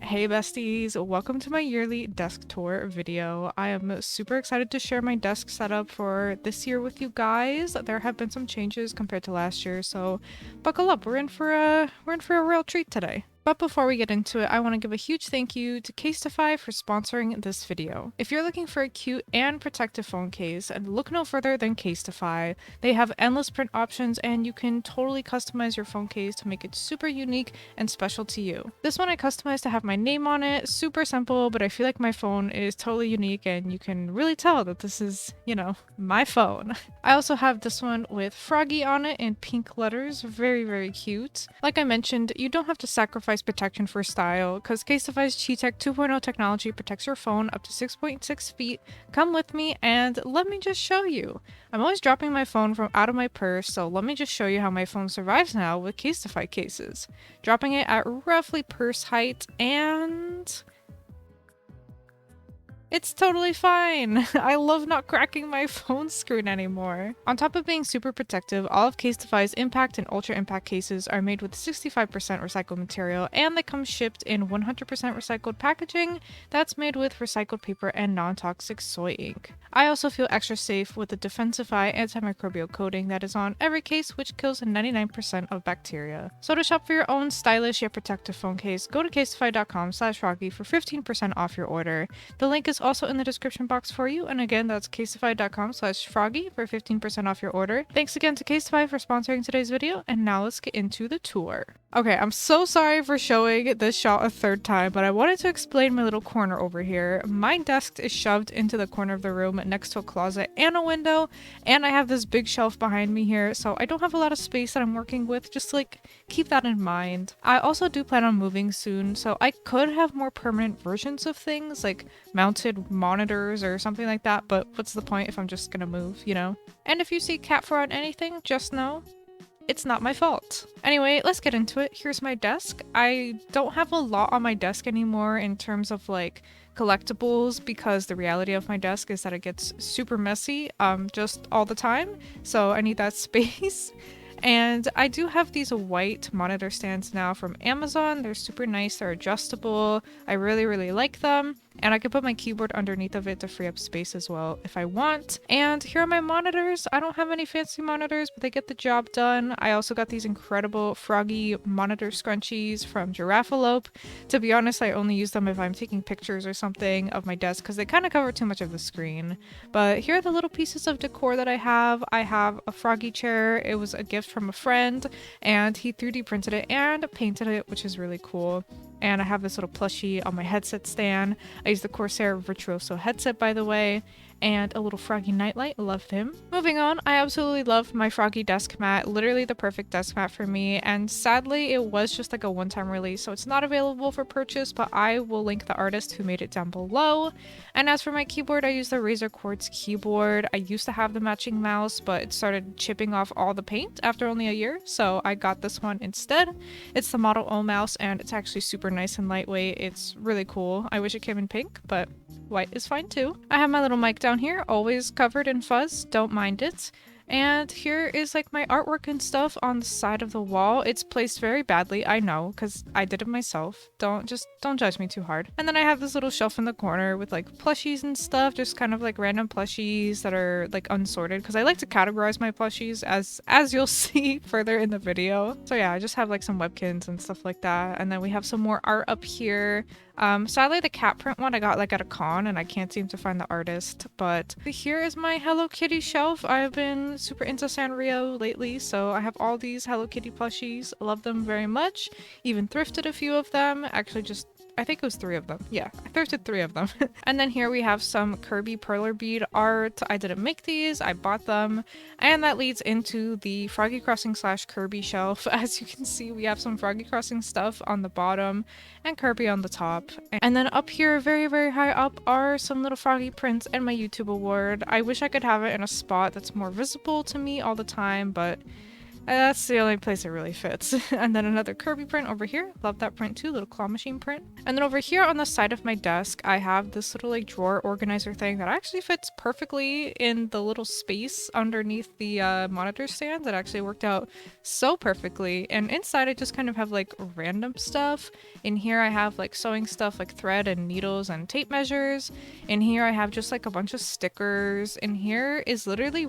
Hey besties, welcome to my yearly desk tour video. I am super excited to share my desk setup for this year with you guys. There have been some changes compared to last year, so buckle up. We're in for a real treat today. But before we get into it, I want to give a huge thank you to Casetify for sponsoring this video. If you're looking for a cute and protective phone case, and look no further than Casetify. They have endless print options and you can totally customize your phone case to make it super unique and special to you. This one I customized to have my name on it, super simple, but I feel like my phone is totally unique and you can really tell that this is, my phone. I also have this one with Froggy on it in pink letters, very cute. Like I mentioned, you don't have to sacrifice protection for style, because Casetify's Chi-Tech 2.0 technology protects your phone up to 6.6 feet. Come with me and let me just show you. I'm always dropping my phone from out of my purse, so let me just show you how my phone survives now with Casetify cases. Dropping it at roughly purse height and it's totally fine. I love not cracking my phone screen anymore. On top of being super protective, all of Casetify's impact and ultra impact cases are made with 65% recycled material, and they come shipped in 100% recycled packaging that's made with recycled paper and non-toxic soy ink. I also feel extra safe with the Defensify antimicrobial coating that is on every case, which kills 99% of bacteria. So to shop for your own stylish yet protective phone case, go to casetify.com/froggy for 15% off your order. The link is also in the description box for you, and again, that's casetify.com/froggy for 15% off your order. Thanks again to Casetify for sponsoring today's video, and now let's get into the tour. Okay, I'm so sorry for showing this shot a third time, but I wanted to explain my little corner over here. My desk is shoved into the corner of the room next to a closet and a window, and I have this big shelf behind me here, so I don't have a lot of space that I'm working with, just keep that in mind. I also do plan on moving soon, so I could have more permanent versions of things, like mounted monitors or something like that, but what's the point if I'm just gonna move, And if you see cat fur on anything, just know it's not my fault. Anyway, let's get into it. Here's my desk. I don't have a lot on my desk anymore in terms of collectibles, because the reality of my desk is that it gets super messy just all the time, so I need that space. And I do have these white monitor stands now from Amazon. They're super nice, they're adjustable. I really like them. And I can put my keyboard underneath of it to free up space as well if I want. And here are my monitors. I don't have any fancy monitors, but they get the job done. I also got these incredible Froggy monitor scrunchies from Giraffalope. To be honest, I only use them if I'm taking pictures or something of my desk, because they kind of cover too much of the screen. But here are the little pieces of decor that I have. I have a Froggy chair. It was a gift from a friend, and he 3D printed it and painted it, which is really cool. And I have this little plushie on my headset stand. I use the Corsair Virtuoso headset, by the way, and a little Froggy nightlight. Love him. Moving on, I absolutely love my Froggy desk mat. Literally the perfect desk mat for me, and sadly it was just a one-time release, so it's not available for purchase, but I will link the artist who made it down below. And as for my keyboard, I use the Razer Quartz keyboard. I used to have the matching mouse, but it started chipping off all the paint after only a year, so I got this one instead. It's the Model O mouse, and it's actually super nice and lightweight. It's really cool. I wish it came in pink, but white is fine too. I have my little mic down here, always covered in fuzz, don't mind it. And here is my artwork and stuff on the side of the wall. It's placed very badly, I know, because I did it myself. Don't judge me too hard. And then I have this little shelf in the corner with plushies and stuff, just kind of random plushies that are unsorted, because I like to categorize my plushies as you'll see further in the video. So yeah, I just have some webkins and stuff like that. And then we have some more art up here. Sadly the cat print one I got at a con, and I can't seem to find the artist, but here is my Hello Kitty shelf. I've been super into Sanrio lately, so I have all these Hello Kitty plushies. I love them very much. Even thrifted a few of them. Actually, I think it was 3 of them. Yeah, I thrifted 3 of them. And then here we have some Kirby Perler bead art. I didn't make these, I bought them. And that leads into the froggycrossing / Kirby shelf. As you can see, we have some froggycrossing stuff on the bottom and Kirby on the top. And then up here, very high up, are some little Froggy prints and my YouTube award. I wish I could have it in a spot that's more visible to me all the time, but That's the only place it really fits. And then another Kirby print over here. Love that print too, little claw machine print. And then over here on the side of my desk, I have this little like drawer organizer thing that actually fits perfectly in the little space underneath the monitor stand. That actually worked out so perfectly. And inside I just kind of have like random stuff. In here I have like sewing stuff like thread and needles and tape measures. In here I have just like a bunch of stickers. In here is literally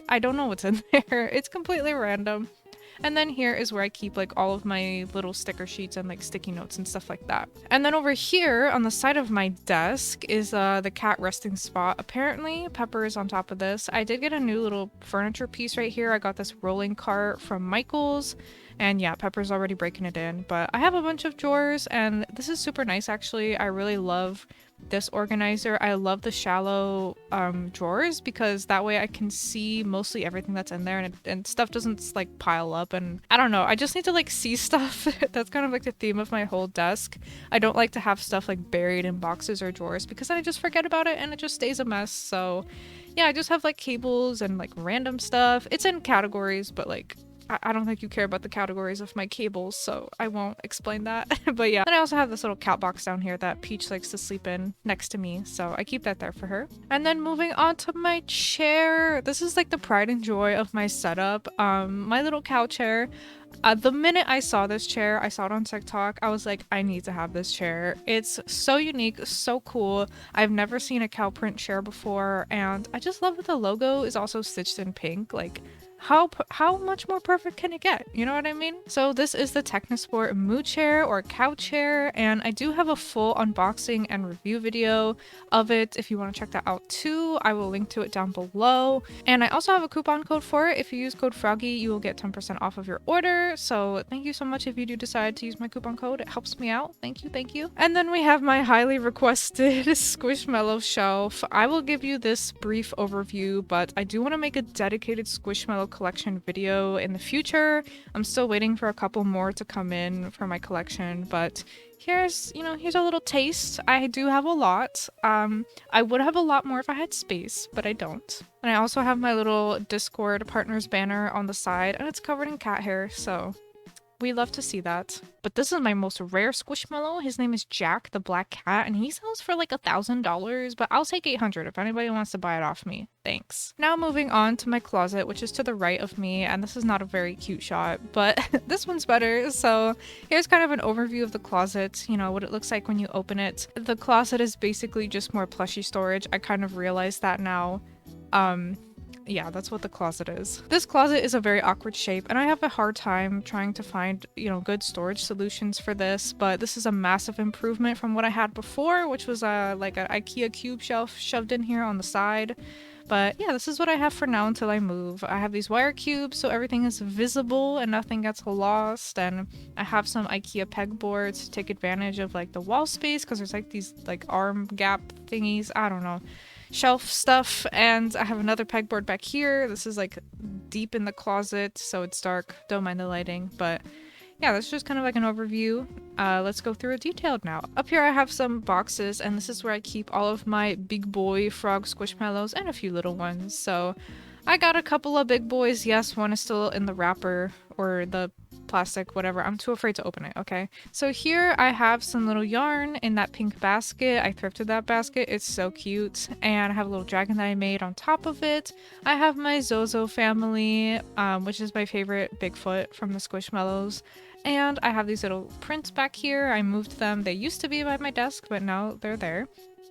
I don't know what's in there. It's completely random. And then here is where I keep like all of my little sticker sheets and like sticky notes and stuff like that. And then over here on the side of my desk is the cat resting spot. Apparently Pepper is on top of this. I did get a new little furniture piece right here. I got this rolling cart from Michael's. And yeah, Pepper's already breaking it in. But I have a bunch of drawers and this is super nice actually. I really love this organizer. I love the shallow drawers because that way I can see mostly everything that's in there and stuff doesn't like pile up. And I don't know, I just need to like see stuff. That's kind of like the theme of my whole desk. I don't like to have stuff like buried in boxes or drawers because then I just forget about it and it just stays a mess. So yeah, I just have like cables and like random stuff. It's in categories, but like I don't think you care about the categories of my cables, so I won't explain that. But yeah. Then I also have this little cat box down here that Peach likes to sleep in next to me, so I keep that there for her. And then moving on to my chair. This is like the pride and joy of my setup. My little cow chair. The minute I saw this chair, I saw it on TikTok, I was like, I need to have this chair. It's so unique, so cool. I've never seen a cow print chair before, and I just love that the logo is also stitched in pink. Like, how much more perfect can it get? You know what I mean? So this is the Technosport Moo chair or cow chair, and I do have a full unboxing and review video of it. If you want to check that out too, I will link to it down below. And I also have a coupon code for it. If you use code Froggy, you will get 10% off of your order. So thank you so much if you do decide to use my coupon code. It helps me out. Thank you, thank you. And then we have my highly requested Squishmallow shelf. I will give you this brief overview, but I do want to make a dedicated Squishmallow collection video in the future. I'm still waiting for a couple more to come in for my collection, but here's a little taste. I do have a lot. I would have a lot more if I had space, but I don't. And I also have my little Discord partners banner on the side, and it's covered in cat hair, so we love to see that. But this is my most rare Squishmallow. His name is Jack the Black Cat, and he sells for like $1,000, but I'll take $800 if anybody wants to buy it off me. Thanks. Now moving on to my closet, which is to the right of me, and this is not a very cute shot, but this one's better. So here's kind of an overview of the closet, you know, what it looks like when you open it. The closet is basically just more plushie storage. I kind of realized that now. Yeah, that's what the closet is. This closet is a very awkward shape, and I have a hard time trying to find, good storage solutions for this, but this is a massive improvement from what I had before, which was like an IKEA cube shelf shoved in here on the side. But yeah, this is what I have for now until I move. I have these wire cubes so everything is visible and nothing gets lost, and I have some IKEA pegboards to take advantage of like the wall space because there's like these like arm gap thingies, I don't know, shelf stuff. And I have another pegboard back here. This is like deep in the closet, so it's dark, don't mind the lighting, but yeah, that's just kind of like an overview. Let's go through it detailed now. Up here I have some boxes, and this is where I keep all of my big boy frog squishmallows and a few little ones. So I got a couple of big boys. Yes, one is still in the wrapper or the plastic, whatever. I'm too afraid to open it, okay? So here I have some little yarn in that pink basket. I thrifted that basket. It's so cute. And I have a little dragon that I made on top of it. I have my Zozo family, which is my favorite Bigfoot from the Squishmallows. And I have these little prints back here. I moved them. They used to be by my desk, but now they're there.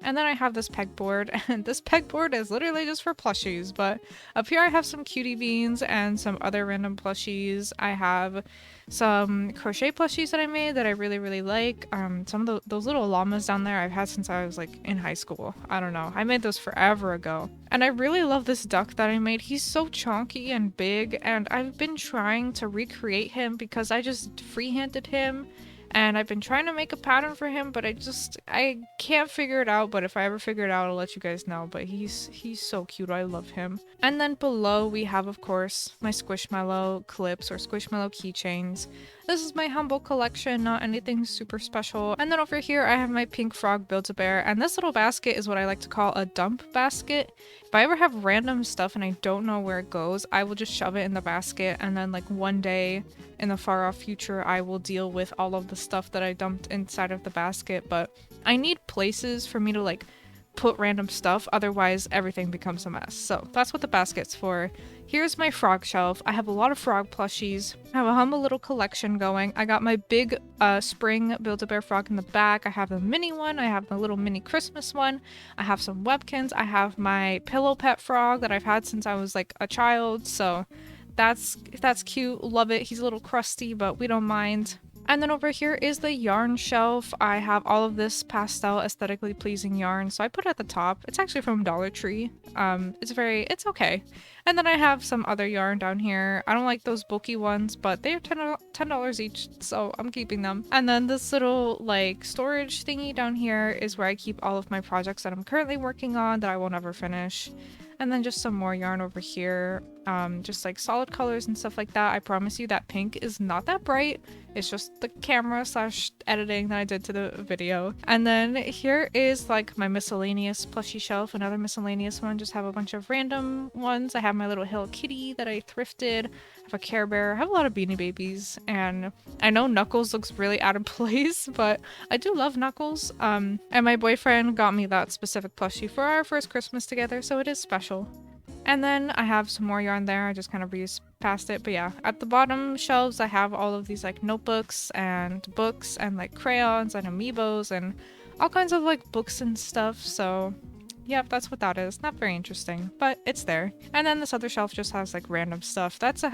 And then I have this pegboard, and this pegboard is literally just for plushies, but up here I have some cutie beans and some other random plushies. I have some crochet plushies that I made that I really, really like. Some of those little llamas down there I've had since I was like in high school. I don't know. I made those forever ago. And I really love this duck that I made. He's so chunky and big, and I've been trying to recreate him because I just freehanded him. And I've been trying to make a pattern for him, but I can't figure it out. But if I ever figure it out, I'll let you guys know. But he's so cute. I love him. And then below we have, of course, my Squishmallow clips or Squishmallow keychains. This is my humble collection, not anything super special. And then over here I have my pink frog Build-A-Bear, and this little basket is what I like to call a dump basket. If I ever have random stuff and I don't know where it goes, I will just shove it in the basket, and then like one day in the far off future I will deal with all of the stuff that I dumped inside of the basket. But I need places for me to like put random stuff, otherwise everything becomes a mess. So that's what the basket's for. Here's my frog shelf. I have a lot of frog plushies. I have a humble little collection going. I got my big spring Build-A-Bear frog in the back. I have the mini one. I have the little mini Christmas one. I have some Webkins. I have my pillow pet frog that I've had since I was like a child. So that's cute. Love it. He's a little crusty, but we don't mind. And then over here is the yarn shelf. I have all of this pastel aesthetically pleasing yarn, so I put it at the top. It's actually from Dollar Tree. It's okay. And then I have some other yarn down here. I don't like those bulky ones, but they're $10 each, so I'm keeping them. And then this little like storage thingy down here is where I keep all of my projects that I'm currently working on that I will never finish. And then just some more yarn over here, just like solid colors and stuff like that. I promise you that pink is not that bright. It's just the camera / editing that I did to the video. And then here is like my miscellaneous plushie shelf, another miscellaneous one. Just have a bunch of random ones. I have my little Hello Kitty that I thrifted. I have a Care Bear. I have a lot of Beanie Babies. And I know Knuckles looks really out of place, but I do love Knuckles. And my boyfriend got me that specific plushie for our first Christmas together, so it is special. And then I have some more yarn there. I just kind of breezed past it. But yeah, at the bottom shelves, I have all of these like notebooks and books and like crayons and amiibos and all kinds of like books and stuff. So yep, that's what that is. Not very interesting, but it's there. And then this other shelf just has like random stuff. That's a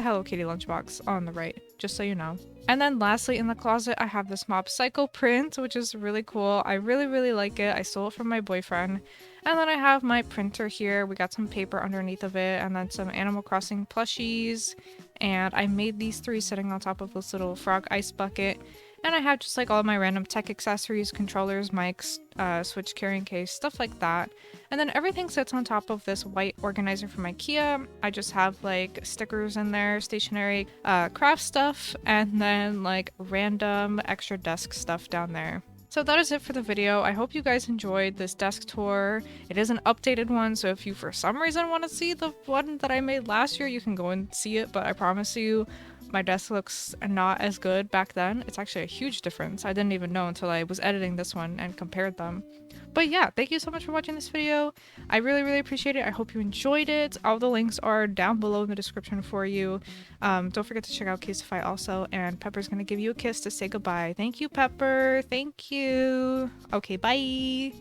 Hello Kitty lunchbox on the right, just so you know. And then lastly in the closet, I have this Mob Psycho print, which is really cool. I really like it. I stole it from my boyfriend. And then I have my printer here. We got some paper underneath of it, and then some Animal Crossing plushies. And I made these three sitting on top of this little frog ice bucket. And I have just like all of my random tech accessories, controllers, mics, Switch carrying case, stuff like that. And then everything sits on top of this white organizer from IKEA. I just have like stickers in there, stationery, craft stuff, and then like random extra desk stuff down there. So that is it for the video. I hope you guys enjoyed this desk tour. It is an updated one, so if you for some reason want to see the one that I made last year, you can go and see it, but I promise you my desk looks not as good back then. It's actually a huge difference. I didn't even know until I was editing this one and compared them. But yeah, thank you so much for watching this video. I really appreciate it. I hope you enjoyed it. All the links are down below in the description for you. Don't forget to check out Casetify also, and Pepper's gonna give you a kiss to say goodbye. Thank you, Pepper. Thank you. Okay, bye.